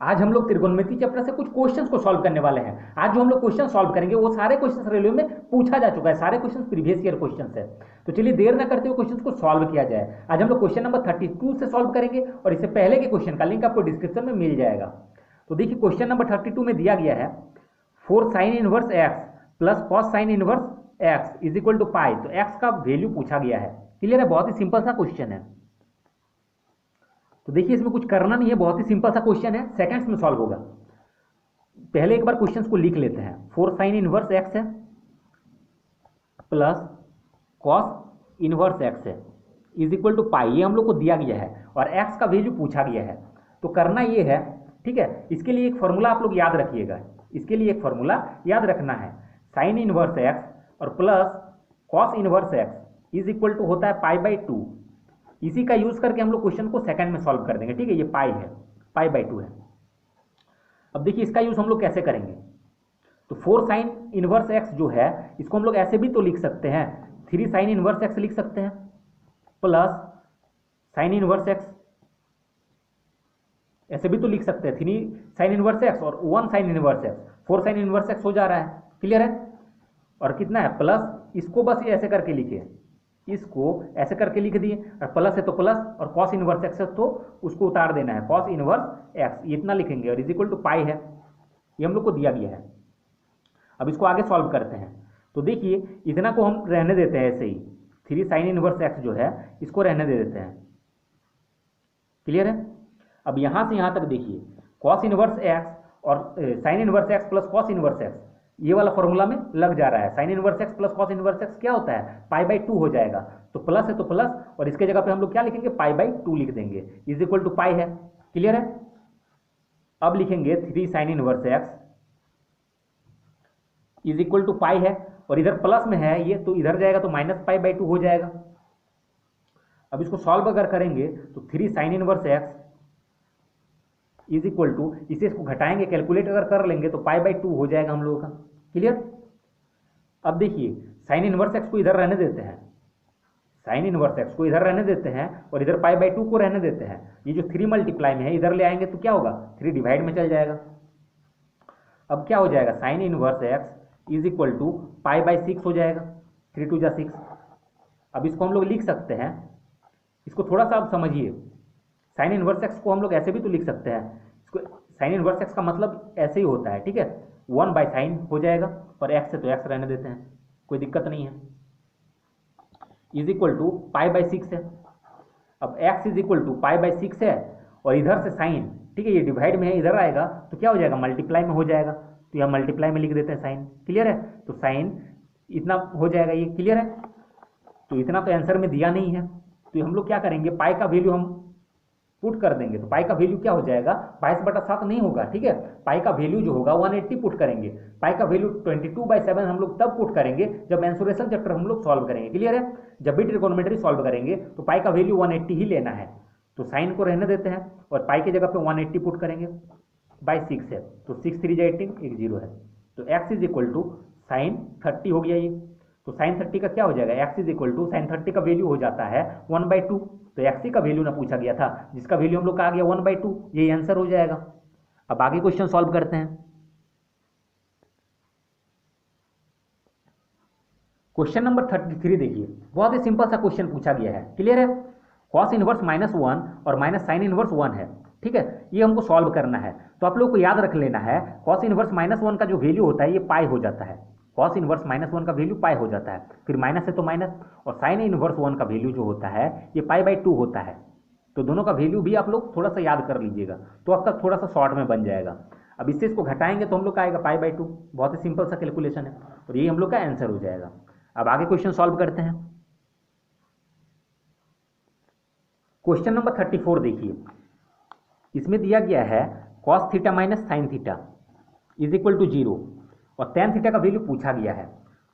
आज हम लोग त्रिकोणमिति चैप्टर से कुछ क्वेश्चंस को सॉल्व करने वाले हैं। आज जो हम लोग क्वेश्चन सॉल्व करेंगे वो सारे क्वेश्चंस रेलवे में पूछा जा चुका है, सारे क्वेश्चंस प्रीवियस ईयर क्वेश्चंस है। तो चलिए देर ना करते हुए क्वेश्चंस को सॉल्व किया जाए। आज हम लोग क्वेश्चन नंबर 32 से सॉल्व करेंगे और इससे पहले के क्वेश्चन का लिंक आपको डिस्क्रिप्शन में मिल जाएगा। तो देखिए क्वेश्चन नंबर 32 में दिया गया है 4 sin inverse x plus cos sine inverse x is equal to pi. तो एक्स का वैल्यू पूछा गया है। क्लियर है, बहुत ही सिंपल सा क्वेश्चन है। तो देखिए इसमें कुछ करना नहीं है, बहुत ही सिंपल सा क्वेश्चन है, सेकंड्स में सॉल्व होगा। पहले एक बार क्वेश्चंस को लिख लेते हैं। 4 साइन इनवर्स एक्स है प्लस कॉस इनवर्स एक्स है इज इक्वल टू पाई। ये हम लोग को दिया गया है और एक्स का वैल्यू पूछा गया है। तो करना ये है, ठीक है, इसके लिए एक फॉर्मूला आप लोग याद रखिएगा। इसके लिए एक फॉर्मूला याद रखना है, साइन इनवर्स एक्स और plus cos inverse x is equal to होता है पाई बाई 2। इसी का यूज करके हम लोग क्वेश्चन को सेकंड में सॉल्व कर देंगे। ठीक है, ये पाई है, पाई बाई 2 है। अब देखिए इसका यूज हम लोग कैसे करेंगे। तो 4 साइन इनवर्स एक्स जो है इसको हम लोग ऐसे भी तो लिख सकते हैं, 3 साइन इनवर्स एक्स लिख सकते हैं प्लस साइन इनवर्स एक्स, ऐसे भी तो लिख सकते हैं 3 साइन इनवर्स एक्स और 1 sign inverse x, 4 sign inverse x हो जा रहा है। क्लियर है, और कितना है प्लस, इसको बस ऐसे करके लिखिए, इसको ऐसे करके लिख दिए, और प्लस है तो प्लस और कॉस इनवर्स एक्स है तो उसको उतार देना है, कॉस इनवर्स एक्स इतना लिखेंगे और इज इक्वल टू पाई है। ये हम लोग को दिया गया है। अब इसको आगे सॉल्व करते हैं। तो देखिए इतना को हम रहने देते हैं ऐसे ही, 3 साइन इनवर्स एक्स जो है इसको रहने दे देते हैं। क्लियर है, अब यहां से यहां तक देखिए कॉस इनवर्स एक्स और sign inverse x plus cos inverse x ये वाला फॉर्मूला में लग जा रहा है। Sine inverse x plus cos inverse x क्या होता है, पाई बाई 2 हो जाएगा। तो प्लस है तो प्लस और इसके जगह पे हम लोग क्या लिखेंगे, पाई बाई 2 लिख देंगे, इज इक्वल टू पाई है। क्लियर है, अब लिखेंगे 3 sine inverse x is equal to pi है, और इधर प्लस में है ये तो इधर जाएगा तो माइनस पाई बाई 2 हो जाएगा। अब इसको सॉल्व अगर करेंगे तो 3 sine inverse x is equal to, इसे इसको घटाएंगे, कैलकुलेट अगर कर लेंगे तो पाई बाई 2 हो जाएगा हम लोगों का। क्लियर, अब देखिए साइन इनवर्स एक्स को इधर रहने देते हैं, साइन इनवर्स एक्स को इधर रहने देते हैं और इधर पाई बाई 2 को रहने देते हैं। ये जो 3 मल्टीप्लाई में है इधर ले आएंगे तो क्या होगा, 3 डिवाइड में चल जाएगा। अब क्या हो जाएगा, sine inverse x is equal to pi by 6 हो जाएगा, 3 2 जा 6। अब इसको हम लोग लिख सकते हैं, इसको थोड़ा सा आप समझिए, साइन इनवर्स एक्स को हम लोग ऐसे भी तो लिख सकते हैं। इसको साइन इनवर्स एक्स का मतलब ऐसे ही होता है, ठीक है, 1 बाई साइन हो जाएगा और एक्स है तो एक्स रहने देते हैं, कोई दिक्कत नहीं है, is equal to pi by 6 है। अब x is equal to pi by 6 है और इधर से साइन, ठीक है, ये डिवाइड में है, इधर आएगा तो क्या हो जाएगा, मल्टीप्लाई में हो जाएगा, तो यह मल्टीप्लाई में लिख देते हैं साइन। क्लियर है, तो साइन इतना हो जाएगा ये। क्लियर है, तो इतना तो आंसर में दिया नहीं है, तो हम लोग क्या करेंगे, पाई का वैल्यू हम पुट कर देंगे। तो पाई का वैल्यू क्या हो जाएगा, 22/7 नहीं होगा, ठीक है, पाई का वैल्यू जो होगा 180 पुट करेंगे। पाई का वैल्यू 22/7 हम लोग तब पुट करेंगे जब मेंसुरेशन चैप्टर हम लोग सॉल्व करेंगे। क्लियर है, जब भी ट्रिगोनोमेट्री सॉल्व करेंगे तो पाई का वैल्यू 180 ही लेना है। तो साइन को रहने देते हैं और पाई की जगह पे 180 पुट करेंगे, बाई 6 है तो 6 3 जा 18, एक 0 है, तो x is equal to sine 30 हो गया ये। तो साइन 30 का क्या हो जाएगा, x is equal to sine 30 का वैल्यू हो जाता है 1/2। तो एक्स का वैल्यू ना पूछा गया था, जिसका वैल्यू हम लोग का आ गया 1/2, यही आंसर हो जाएगा। अब आगे क्वेश्चन सॉल्व करते हैं। क्वेश्चन नंबर 33 देखिए, बहुत ही सिंपल सा क्वेश्चन पूछा गया है। क्लियर है, कॉस इनवर्स -1 और माइनस साइन इनवर्स 1 है, ठीक है, ये हमको सॉल्व करना है। तो आप लोग को याद रख लेना है, कॉस इनवर्स -1 का जो वैल्यू होता है ये पाई हो जाता है, कॉस इनवर्स -1 का वैल्यू पाई हो जाता है, फिर माइनस है तो माइनस, और साइन इनवर्स 1 का वैल्यू जो होता है ये पाई बाई 2 होता है। तो दोनों का वैल्यू भी आप लोग थोड़ा सा याद कर लीजिएगा, तो आपका थोड़ा सा शॉर्ट में बन जाएगा। अब इससे इसको घटाएंगे तो हम लोग का आएगा पाई बाई 2, बहुत ही सिंपल सा कैलकुलेशन है और ये हम लोग का आंसर हो जाएगा। अब आगे क्वेश्चन सॉल्व करते हैं। क्वेश्चन नंबर 34 देखिए, इसमें दिया गया है cos theta minus sine theta is equal to 0 और टेन थीटा का वैल्यू पूछा गया है।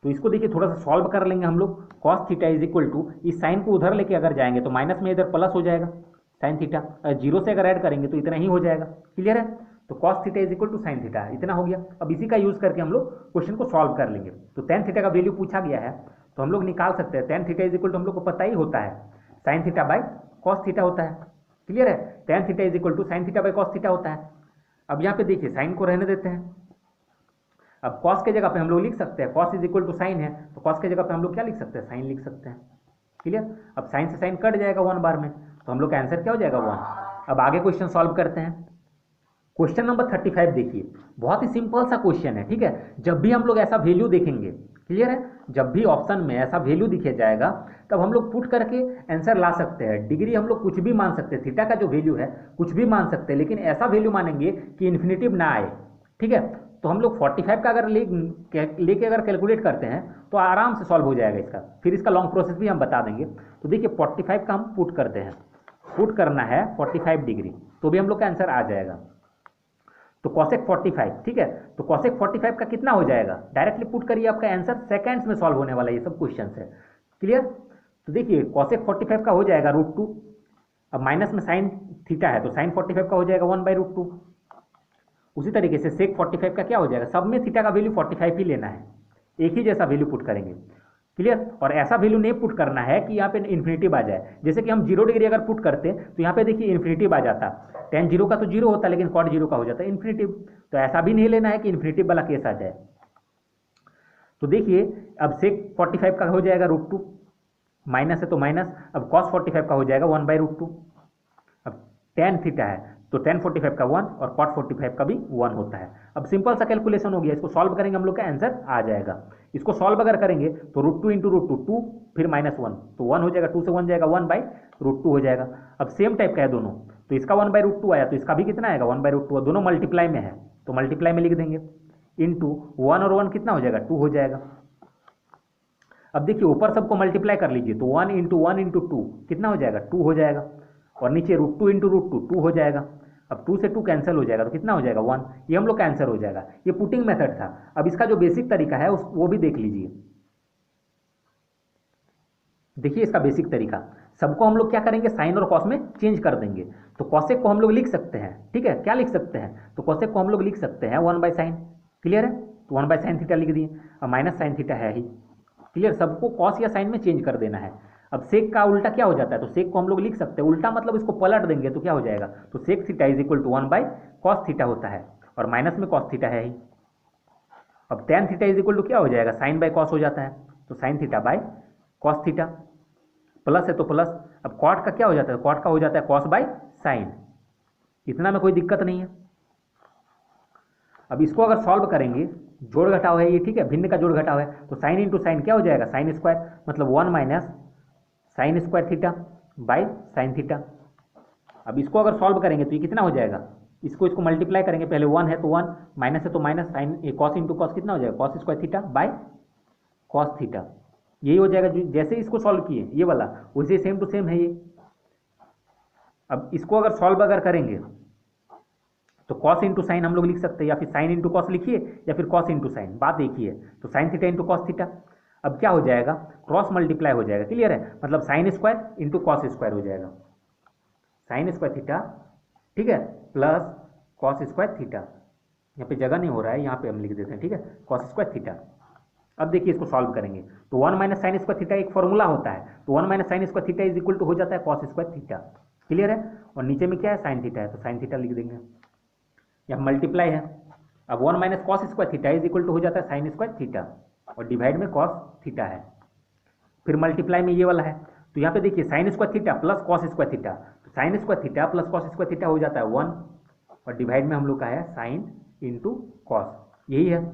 तो इसको देखिए थोड़ा सा सॉल्व कर लेंगे हम लोग। Cos theta is equal to, इस साइन को उधर लेके अगर जाएंगे तो माइनस में इधर प्लस हो जाएगा, साइन थीटा 0 से अगर ऐड करेंगे तो इतना ही हो जाएगा। क्लियर है, तो cos theta is equal to sine theta, इतना हो गया। अब इसी का यूज करके हम लोग क्वेश्चन को सॉल्व कर लेंगे। तो टेन थीटा का वैल्यू पूछा गया है तो हम लोग निकाल सकते हैं, tan theta is equal to हम लोग को पता ही होता है sine theta by cos theta होता है। क्लियर है, tan theta is equal to sine theta by cos theta होता है। अब यहाँ पे देखिए साइन को रहने देते हैं। अब कॉस के जगह पे हम लोग लिख सकते हैं cos is equal to sine है, तो कॉस के जगह पे हम लोग क्या लिख सकते हैं, साइन लिख सकते हैं। क्लियर। अब साइन से साइन कट जाएगा 1 बार में, तो हम लोग का आंसर क्या हो जाएगा 1। अब आगे क्वेश्चन सॉल्व करते हैं। क्वेश्चन नंबर 35 देखिए, बहुत ही सिंपल सा क्वेश्चन है, ठीक है। जब भी हम लोग ऐसा वैल्यू देखेंगे, क्लियर है, जब भी ऑप्शन में ऐसा वैल्यू दिखे जाएगा तब हम लोग पुट करके आंसर ला सकते हैं। डिग्री हम लोग कुछ भी मान सकते हैं, थीटा का जो वैल्यू है कुछ भी मान सकते हैं, लेकिन ऐसा वैल्यू मानेंगे कि इन्फिनिटिव ना आए, ठीक है। तो हम लोग 45 का अगर लेके अगर कैलकुलेट करते हैं तो आराम से सॉल्व हो जाएगा इसका, फिर इसका लॉन्ग प्रोसेस भी हम बता देंगे। तो देखिए 45 का हम पुट करते हैं, पुट करना है 45 डिग्री, तो भी हम लोग का आंसर आ जाएगा। तो cosec 45, ठीक है, तो cosec 45 का कितना हो जाएगा, डायरेक्टली पुट करिए, आपका आंसर सेकंड्स में सॉल्व होने वाला है, ये सब क्वेश्चन है। क्लियर। तो देखिए cosec 45 का हो जाएगा √2, अब माइनस में साइन थीटा है तो साइन 45 का हो जाएगा 1/√2। उसी तरीके से सेक 45 का क्या हो जाएगा, सब में थीटा का वैल्यू 45 ही लेना है, एक ही जैसा वैल्यू पुट करेंगे। क्लियर। और ऐसा वैल्यू नहीं पुट करना है कि यहाँ पे इन्फिनिटिव आ जाए, जैसे कि हम 0 डिग्री अगर पुट करते तो यहाँ पे देखिए इन्फिनिटिव आ जाता, tan 0 का तो 0 होता लेकिन cot 0 का हो जाता है इन्फिनिटिव। तो ऐसा भी नहीं लेना है कि इन्फिनिटिव वाला केस आ जाए। तो देखिए अब सेक 45 का हो जाएगा √2, माइनस है तो माइनस, अब cos 45 का हो जाएगा 1/√2। अब tan थीटा है तो tan 45 का 1 और cot 45 का भी 1 होता है। अब सिंपल सा कैलकुलेशन हो गया, इसको सॉल्व करेंगे हम लोग का आंसर आ जाएगा। इसको सॉल्व अगर करेंगे तो √2 × √2 2, फिर -1 तो 1 हो जाएगा, 2 से 1 जाएगा 1/√2 हो जाएगा। अब सेम टाइप का है दोनों, तो इसका 1/√2 आया तो इसका भी कितना आएगा 1/√2, दोनों मल्टीप्लाई में है तो मल्टीप्लाई में लिख देंगे, इंटू 1 और 1 कितना हो जाएगा 2 हो जाएगा। अब देखिए ऊपर सबको मल्टीप्लाई कर लीजिए, तो 1 × 1 × 2 कितना हो जाएगा 2 हो जाएगा, और नीचे √2 × √2 2 हो जाएगा। अब 2 से 2 कैंसिल हो जाएगा तो कितना हो जाएगा 1, ये हम लोग का आंसर हो जाएगा। ये पुटिंग मेथड था। अब इसका जो बेसिक तरीका है वो भी देख लीजिए। देखिए इसका बेसिक तरीका, सबको हम लोग क्या करेंगे साइन और कॉस में चेंज कर देंगे। तो कॉसेक को हम लोग लिख सकते हैं, ठीक है, क्या लिख सकते हैं, तो कॉसेक को हम लोग लिख सकते हैं 1/sin। क्लियर है, तो 1/sin थीटा लिख दिए, अब माइनस साइन थीटा है ही। क्लियर, सबको कॉस या साइन में चेंज कर देना है। अब सेक का उल्टा क्या हो जाता है, तो सेक को हम लोग लिख सकते हैं उल्टा, मतलब इसको पलट देंगे तो क्या हो जाएगा, तो sec theta is equal to 1/cos theta होता है, और माइनस में cos थीटा है ही। अब tan theta is equal to क्या हो जाएगा, साइन बाय कॉस हो जाता है, तो sine theta by cos theta, plus है तो प्लस। अब कॉट का क्या हो जाता है, कॉट का हो जाता है कॉस बाय साइन, इतना में कोई दिक्कत नहीं है। अब इसको अगर सॉल्व करेंगे, जोड़ घटाव है ये, ठीक है, भिन्न का जोड़ घटाव है, तो साइन इंटू साइन क्या हो जाएगा, साइन स्क्वायर, मतलब 1 - sine square theta by sine theta. अब इसको अगर सॉल्व करेंगे तो ये कितना हो जाएगा, इसको मल्टीप्लाई करेंगे, पहले 1 है तो 1, माइनस है तो minus, sine cos into cos कितना हो जाएगा, cos square theta by cos theta, यही हो जाएगा। जैसे इसको सॉल्व किए ये वाला, वैसे सेम टू सेम है ये। अब इसको अगर सॉल्व अगर करेंगे तो कॉस इंटू साइन हम लोग लिख सकते हैं, या फिर साइन इंटू कॉस लिखिए, या फिर कॉस इंटू साइन, बात एक ही है। तो sign theta into cos theta, अब क्या हो जाएगा, क्रॉस मल्टीप्लाई हो जाएगा। क्लियर है, मतलब sine square into cos square हो जाएगा, साइन स्क्वायर थीटा, ठीक है, प्लस कॉस स्क्वायर थीटा। यहाँ पे जगह नहीं हो रहा है, यहाँ पे हम लिख देते हैं, ठीक है, कॉस स्क्वायर थीटा। अब देखिए इसको सॉल्व करेंगे तो 1 - साइन स्क्वायर थीटा एक फॉर्मूला होता है, तो 1 - sine square theta is equal to हो जाता है कॉस स्क्वायर थीटा। क्लियर है, और नीचे में क्या है, साइन थीटा है, तो साइन थीटा लिख देंगे, यहाँ मल्टीप्लाई है। अब 1 - cos square theta is equal to हो जाता है साइन स्क्वायर थीटा, और डिवाइड में कॉस थीटा है, फिर मल्टीप्लाई में ये वाला है। तो यहाँ पे देखिए sine square theta plus cos square theta, तो sine square theta plus cos square theta हो जाता है 1, और डिवाइड में हम लोग का है साइन इंटू कॉस, यही है।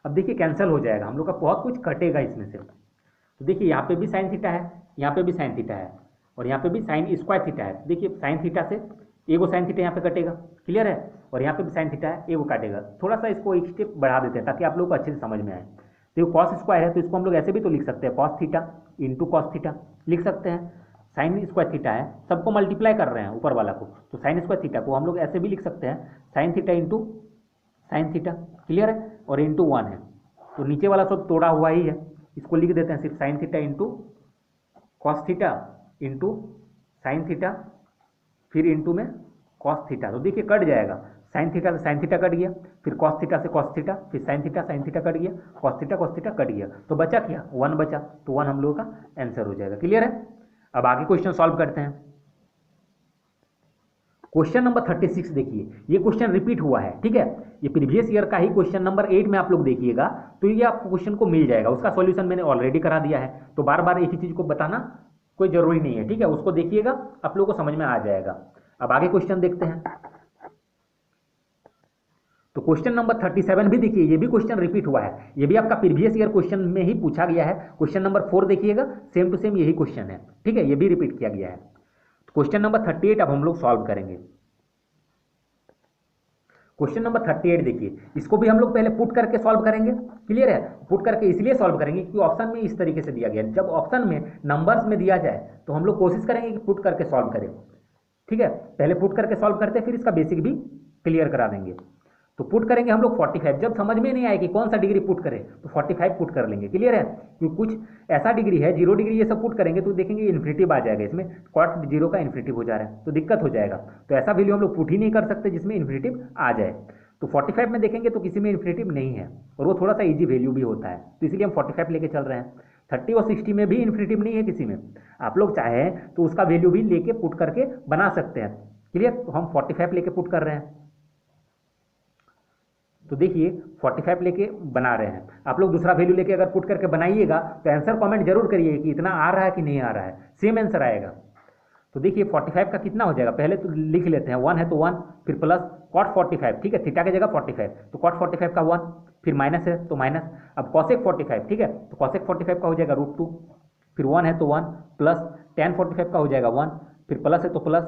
अब देखिए कैंसिल हो जाएगा, हम लोग का बहुत कुछ कटेगा इसमें से। तो देखिए यहाँ पे भी साइन थीटा है, यहाँ पे भी साइन थीटा है, और यहाँ पे भी साइन स्क्वायर थीटा है। देखिए साइन थीटा से एगो साइन थीटा यहाँ पे कटेगा, क्लियर है, और यहाँ पे भी साइन थीटा है, एगो काटेगा। थोड़ा सा इसको एक स्टेप बढ़ा देते हैं ताकि आप लोग को अच्छे से समझ में आए। तो ये कॉस स्क्वायर है, तो इसको हम लोग ऐसे भी तो लिख सकते हैं, cos theta into cos theta लिख सकते हैं। साइन स्क्वायर थीटा है, सबको मल्टीप्लाई कर रहे हैं ऊपर वाला को, तो साइन स्क्वायर थीटा को हम लोग ऐसे भी लिख सकते हैं, sign theta into sine theta. Clear है, और इंटू 1 है, तो नीचे वाला सब तोड़ा हुआ ही है, इसको लिख देते हैं सिर्फ sign theta into cos theta into sine theta, फिर इंटू में कॉस थीटा। तो देखिए कट जाएगा, साइन थीटा से साइन थीटा कट गया, फिर कॉस थीटा से कॉस थीटा, फिर साइन थीटा कट गया, कॉस थीटा कट गया, तो बचा क्या 1 बचा, तो 1 हम लोगों का आंसर हो जाएगा। क्लियर है, अब आगे क्वेश्चन सॉल्व करते हैं। क्वेश्चन नंबर 36 देखिए, ये क्वेश्चन रिपीट हुआ है, ठीक है, ये प्रीवियस ईयर का ही क्वेश्चन नंबर 8 में आप लोग देखिएगा, तो ये आपको क्वेश्चन को मिल जाएगा। उसका सॉल्यूशन मैंने ऑलरेडी करा दिया है, तो बार बार एक ही चीज को बताना कोई जरूरी नहीं है, ठीक है, उसको देखिएगा, आप लोगों को समझ में आ जाएगा। अब आगे क्वेश्चन देखते हैं। तो क्वेश्चन नंबर 37 भी देखिए, ये भी क्वेश्चन रिपीट हुआ है, ये भी आपका प्रीवियस ईयर क्वेश्चन में ही पूछा गया है। क्वेश्चन नंबर 4 देखिएगा, सेम टू सेम यही क्वेश्चन है, ठीक है, ये भी रिपीट किया गया है। क्वेश्चन नंबर 38 अब हम लोग सॉल्व करेंगे। क्वेश्चन नंबर 38 देखिए, इसको भी हम लोग पहले पुट करके सॉल्व करेंगे, क्लियर है। पुट करके इसलिए सॉल्व करेंगे क्योंकि ऑप्शन में इस तरीके से दिया गया है। जब ऑप्शन में नंबर्स में दिया जाए तो हम लोग कोशिश करेंगे कि पुट करके सॉल्व करें, ठीक है। पहले पुट करके सॉल्व करते हैं, फिर इसका बेसिक भी क्लियर करा देंगे। तो पुट करेंगे हम लोग 45, जब समझ में नहीं आए कि कौन सा डिग्री पुट करें तो 45 पुट कर लेंगे, क्लियर है। क्योंकि कुछ ऐसा डिग्री है, 0 डिग्री ये सब पुट करेंगे तो देखेंगे इन्फिनिटिव आ जाएगा, इसमें कॉट 0 का इन्फिनिटिव हो जा रहा है तो दिक्कत हो जाएगा। तो ऐसा वैल्यू हम लोग पुट ही नहीं कर सकते जिसमें इन्फिनिटिव आ जाए। तो 45 में देखेंगे तो किसी में इन्फिनिटिव नहीं है और वो थोड़ा सा ईजी वैल्यू भी होता है, तो इसलिए हम 45 लेके चल रहे हैं। 30 और 60 में भी इन्फिनिटिव नहीं है किसी में, आप लोग चाहें तो उसका वैल्यू भी लेके पुट करके बना सकते हैं, क्लियर। तो हम 45 लेके पुट कर रहे हैं, तो देखिए 45 लेके बना रहे हैं। आप लोग दूसरा वैल्यू लेके अगर पुट करके बनाइएगा तो आंसर कमेंट जरूर करिए कि इतना आ रहा है कि नहीं आ रहा है, सेम आंसर आएगा। तो देखिए 45 का कितना हो जाएगा, पहले तो लिख लेते हैं, 1 है तो 1, फिर प्लस कॉट 45, ठीक है, थीटा की जगह 45, तो कॉट 45 का 1, फिर माइनस है तो माइनस, अब कॉसेक 45, ठीक है, तो कॉसेक 45 का हो जाएगा √2, फिर 1 है तो 1, प्लस tan 45 का हो जाएगा 1, फिर प्लस है तो प्लस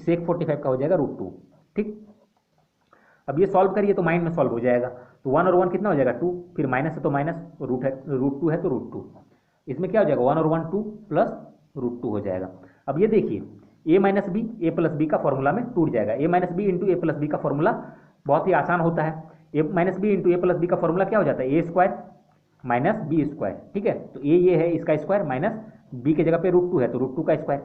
सेक 45 का हो जाएगा √2, ठीक। अब ये सॉल्व करिए तो माइंड में सॉल्व हो जाएगा। तो 1 और 1 कितना हो जाएगा 2, फिर माइनस है तो माइनस, √2 है तो √2, इसमें क्या हो जाएगा 1 और 1 2 प्लस √2 हो जाएगा। अब ये देखिए a minus b a plus b का फॉर्मूला में टूट जाएगा, a minus b into a plus b का फॉर्मूला बहुत ही आसान होता है। a minus b into a plus b का फॉर्मूला क्या हो जाता है, a square minus b square, ठीक है। तो a ये है इसका स्क्वायर माइनस b के जगह पे √2 है तो √2 का स्क्वायर,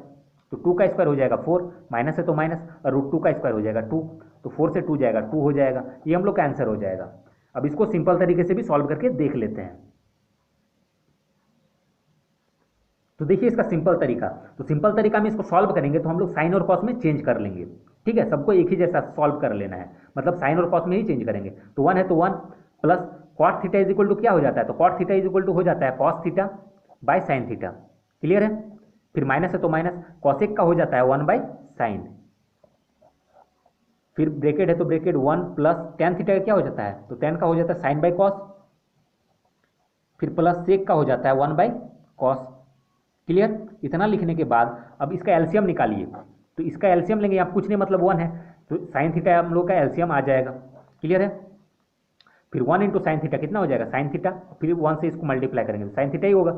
तो 2 का स्क्वायर हो जाएगा 4, माइनस है तो माइनस, और √2 का स्क्वायर हो जाएगा 2, तो 4 से 2 जाएगा 2 हो जाएगा, ये हम लोग का आंसर हो जाएगा। अब इसको सिंपल तरीके से भी सॉल्व करके देख लेते हैं। तो देखिए इसका सिंपल तरीका, तो सिंपल तरीका में इसको सॉल्व करेंगे तो हम लोग साइन और कॉस में चेंज कर लेंगे, ठीक है, सबको एक ही जैसा सॉल्व कर लेना है, मतलब साइन और कॉस में ही चेंज करेंगे। तो 1 है तो 1 plus cot theta is equal to क्या हो जाता है, तो cot theta is equal to हो जाता है cos theta by sine theta, clear है। फिर माइनस है तो माइनस, कॉसेक का हो जाता है 1 बाय साइन, फिर ब्रैकेट है तो ब्रैकेट 1 प्लस tan थीटा का क्या हो जाता है, तो tan का हो जाता है साइन बाय कॉस, फिर प्लस सेक का हो जाता है 1 बाय कॉस, क्लियर। इतना लिखने के बाद अब इसका एलसीएम निकालिए, तो इसका एलसीएम लेंगे, यहाँ कुछ नहीं मतलब 1 है, तो साइन थीटा हम लोग का एलसीएम आ जाएगा, क्लियर है। फिर 1 इंटू साइन थीटा कितना हो जाएगा साइन थीटा, फिर 1 से इसको मल्टीप्लाई करेंगे तो साइन थीटा ही होगा,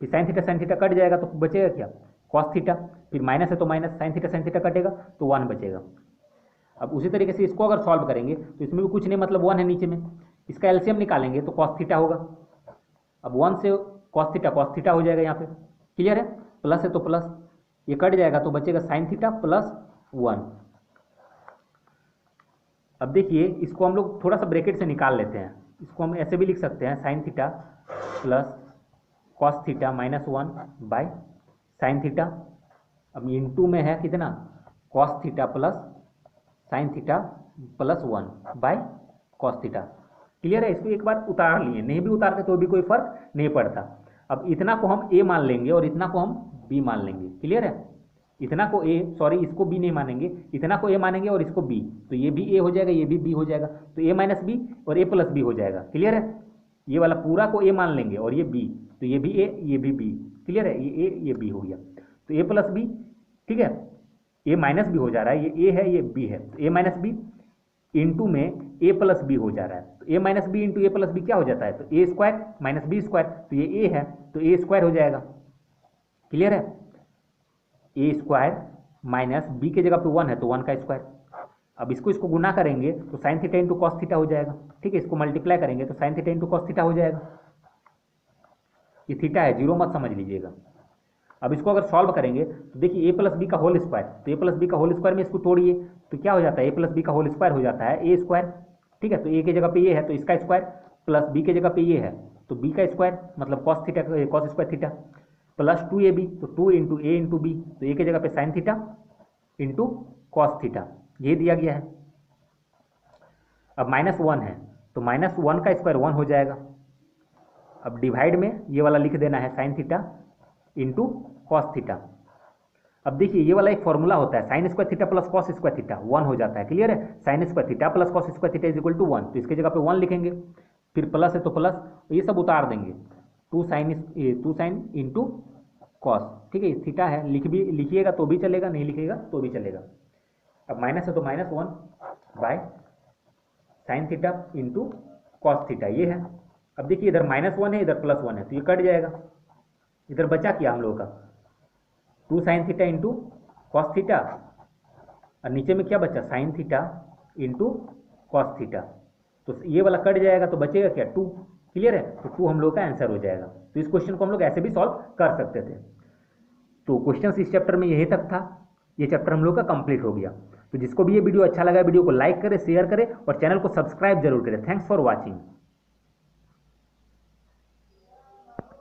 फिर साइन थीटा कट जाएगा तो बचेगा क्या कॉस थीटा, फिर माइनस है तो माइनस साइन थीटा कटेगा तो 1 बचेगा। अब उसी तरीके से इसको अगर सॉल्व करेंगे तो इसमें भी कुछ नहीं मतलब 1 है नीचे में, इसका एलसीएम निकालेंगे तो कॉस थीटा होगा, अब 1 से कॉस थीटा हो जाएगा यहाँ पे, क्लियर है। प्लस है तो प्लस, ये कट जाएगा तो बचेगा साइन थीटा प्लस 1। अब देखिए इसको हम लोग थोड़ा सा ब्रैकेट से निकाल लेते हैं, इसको हम ऐसे भी लिख सकते हैं sine theta plus cos theta minus 1 bye sine theta, अब इंटू में है कितना cos theta plus sine theta plus 1 by cos theta, clear है। इसको एक बार उतार लिए, नहीं भी उतारते तो भी कोई फर्क नहीं पड़ता। अब इतना को हम a मान लेंगे और इतना को हम b मान लेंगे, क्लियर है। इतना को a, सॉरी इसको b नहीं मानेंगे, इतना को a मानेंगे और इसको b, तो ये भी a हो जाएगा ये भी b हो जाएगा, तो a माइनस b और a प्लस b हो जाएगा, क्लियर है। ये वाला पूरा को a मान लेंगे और ये b, तो ये भी a ये भी b, क्लियर है, ये a ये b हो गया, तो a प्लस b, ठीक है, a माइनस b हो जा रहा है, ये a है ये b है, तो a माइनस b इंटू में a प्लस बी हो जा रहा है, तो a minus b into a plus b क्या हो जाता है, तो a square minus b square, तो ये a है तो a स्क्वायर हो जाएगा, क्लियर है। a स्क्वायर माइनस बी के जगह पे 1 है तो 1 का स्क्वायर, अब इसको गुना करेंगे तो sign theta into cos theta हो जाएगा, ठीक है, इसको मल्टीप्लाई करेंगे तो sign theta into cos theta हो जाएगा, ये थीटा है 0 मत समझ लीजिएगा। अब इसको अगर सॉल्व करेंगे तो देखिए a प्लस बी का होल स्क्वायर, तो a प्लस बी का होल स्क्वायर में इसको तोड़िए तो क्या हो जाता है a प्लस बी का होल स्क्वायर हो जाता है a स्क्वायर, ठीक है, तो a की जगह पे ये है तो इसका स्क्वायर प्लस b की जगह पे ये है तो b का स्क्वायर मतलब cos theta cos square theta plus 2ab, तो 2 इंटू a इंटू बी, तो a की जगह पे sign theta into cos theta, ये दिया गया है। अब -1 है तो -1 का स्क्वायर 1 हो जाएगा। अब डिवाइड में ये वाला लिख देना है sine theta into cos theta. अब देखिए ये वाला एक फॉर्मूला होता है, sine square theta plus cos square theta 1 हो जाता है, क्लियर है। Sine square theta plus cos square theta is equal to 1, तो इसके जगह पे 1 लिखेंगे, फिर प्लस है तो प्लस, ये सब उतार देंगे, 2 साइन इंटू कॉस, ठीक है। थीटा है, लिखिएगा तो भी चलेगा, नहीं लिखिएगा तो भी चलेगा। अब माइनस है तो -1 bye sine theta into cos theta, ये है। अब देखिए इधर -1 है, इधर +1 है, तो ये कट जाएगा। इधर बचा क्या हम लोगों का 2 sign theta into cos theta, और नीचे में क्या बचा sign theta into cos theta, तो ये वाला कट जाएगा तो बचेगा क्या 2, क्लियर है। तो 2 हम लोग का आंसर हो जाएगा। तो इस क्वेश्चन को हम लोग ऐसे भी सॉल्व कर सकते थे। तो क्वेश्चन इस चैप्टर में यही तक था, ये चैप्टर हम लोग का कंप्लीट हो गया। तो जिसको भी ये वीडियो अच्छा लगा, वीडियो को लाइक करें, शेयर करें और चैनल को सब्सक्राइब जरूर करें। Thanks for watching.